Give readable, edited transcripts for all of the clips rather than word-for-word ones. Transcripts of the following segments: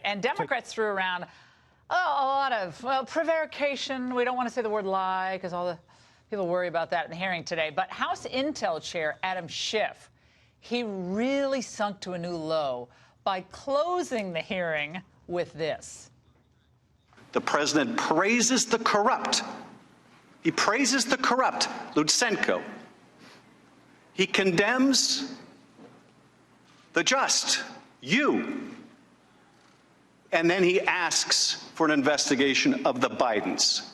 And Democrats threw around a lot of, well, prevarication. We don't want to say the word lie because all the people worry about that in the hearing today. But House Intel Chair Adam Schiff, he really sunk to a new low by closing the hearing with this. The president praises the corrupt. He praises the corrupt, Lutsenko. He condemns the just, you. And then he asks for an investigation of the Bidens.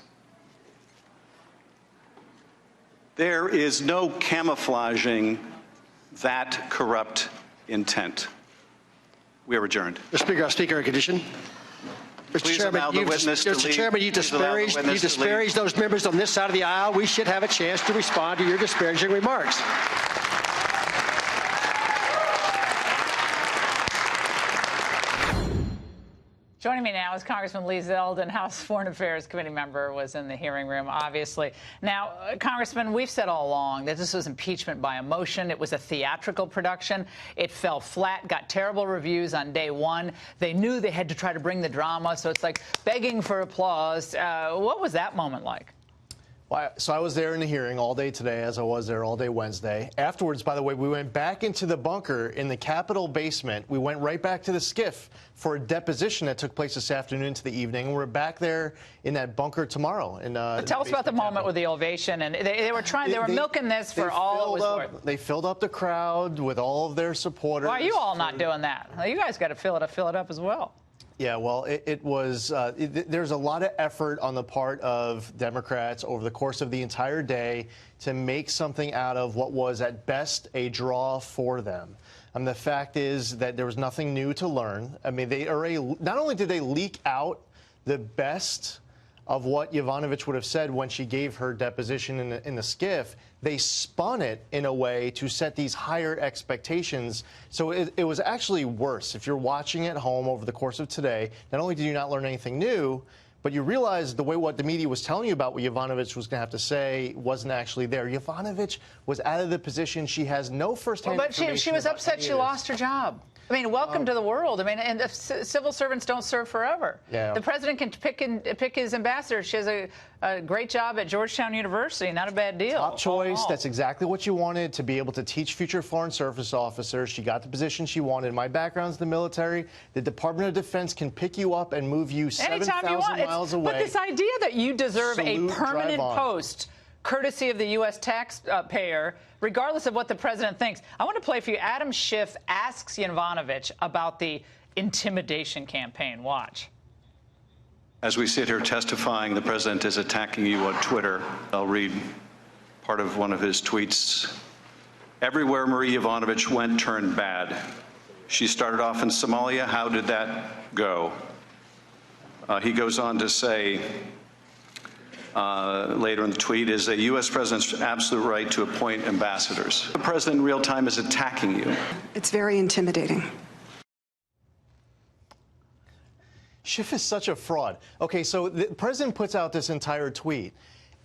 There is no camouflaging that corrupt intent. We are adjourned. Mr. Speaker, in condition. Mr. Chairman, you disparaged those members on this side of the aisle. We should have a chance to respond to your disparaging remarks. Joining me now is Congressman Lee Zeldin, House Foreign Affairs Committee member, was in the hearing room, obviously. Now, Congressman, we've said all along that this was impeachment by emotion. It was a theatrical production. It fell flat, got terrible reviews on day one. They knew they had to try to bring the drama, so it's like begging for applause. What was that moment like? Well, so I was there in the hearing all day today, as I was there all day Wednesday. Afterwards, by the way, we went back into the bunker in the Capitol basement. We went right back to the SCIF for a deposition that took place this afternoon into the evening. We're back there in that bunker tomorrow. Tell us about the moment with the ovation. And they were milking this for all it was worth. They filled up the crowd with all of their supporters. Why are you all not doing that? You guys got to fill it up as well. Yeah, well, there's a lot of effort on the part of Democrats over the course of the entire day to make something out of what was at best a draw for them. The fact is that there was nothing new to learn. I mean, not only did they leak out the best of what Yovanovitch would have said when she gave her deposition in the SCIF, they spun it in a way to set these higher expectations. So it was actually worse. If you're watching at home over the course of today, not only did you not learn anything new, but you realized what the media was telling you about what Yovanovitch was going to have to say wasn't actually there. Yovanovitch was out of the position. She has no firsthand information. But she was upset she lost her job. I mean, welcome to the world. I mean, and civil servants don't serve forever. Yeah. The president can pick his ambassador. She has a great job at Georgetown University. Not a bad deal. Top choice. That's exactly what you wanted, to be able to teach future Foreign Service officers. She got the position she wanted. My background's the military. The Department of Defense can pick you up and move you 7,000 miles away. But this idea that you deserve a permanent post, courtesy of the U.S. taxpayer, regardless of what the president thinks. I want to play for you. Adam Schiff asks Yovanovitch about the intimidation campaign. Watch. As we sit here testifying, the president is attacking you on Twitter. I'll read part of one of his tweets. Everywhere Marie Yovanovitch went turned bad. She started off in Somalia. How did that go? He goes on to say, later in the tweet, is a U.S. president's absolute right to appoint ambassadors. The president in real time is attacking you. It's very intimidating. Schiff is such a fraud. Okay, so the president puts out this entire tweet,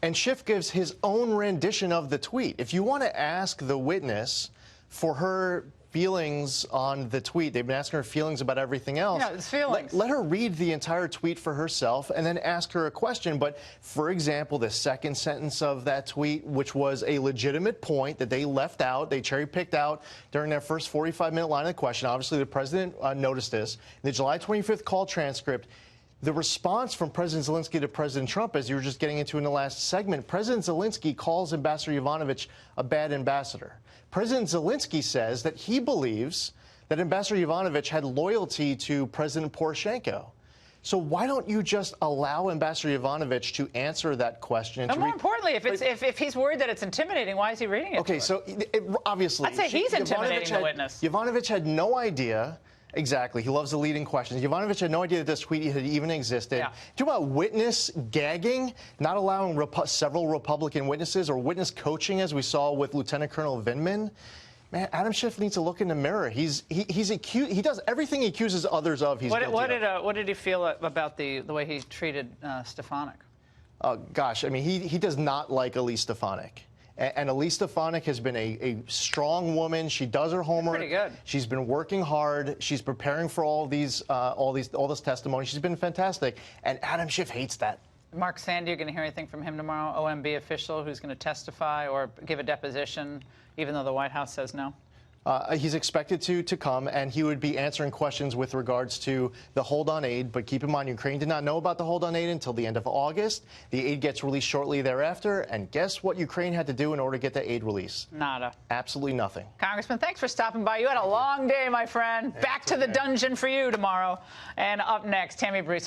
and Schiff gives his own rendition of the tweet. If you want to ask the witness for her feelings on the tweet, they've been asking her feelings about everything else. Yeah, it's feelings. Let her read the entire tweet for herself and then ask her a question. But, for example, the second sentence of that tweet, which was a legitimate point that they left out, they cherry-picked out during their first 45-minute line of the question. Obviously, the president noticed this. In the July 25th call transcript, the response from President Zelensky to President Trump, as you were just getting into in the last segment, President Zelensky calls Ambassador Yovanovitch a bad ambassador. President Zelensky says that he believes that Ambassador Yovanovitch had loyalty to President Poroshenko. So why don't you just allow Ambassador Yovanovitch to answer that question? And more importantly, if he's worried that it's intimidating, why is he reading it? Okay, so obviously, I'd say he's intimidating the witness. Yovanovitch had no idea. Exactly. He loves the leading questions. Yovanovitch had no idea that this tweet had even existed. Yeah. Talk about witness gagging, not allowing several Republican witnesses, or witness coaching, as we saw with Lieutenant Colonel Vindman. Man, Adam Schiff needs to look in the mirror. He's accused. He does everything he accuses others of. What did he feel about the way he treated Stefanik? Gosh, I mean, he does not like Elise Stefanik. And Elise Stefanik has been a strong woman. She does her homework. Pretty good. She's been working hard. She's preparing for all this testimony. She's been fantastic. And Adam Schiff hates that. Mark Sandy, you're going to hear anything from him tomorrow? OMB official who's going to testify or give a deposition, even though the White House says no? He's expected to come, and he would be answering questions with regards to the hold-on aid. But keep in mind, Ukraine did not know about the hold-on aid until the end of August. The aid gets released shortly thereafter. And guess what Ukraine had to do in order to get the aid released? Nada. Absolutely nothing. Congressman, thanks for stopping by. You had a long day, my friend. Back to the dungeon for you tomorrow. And up next, Tammy Brees.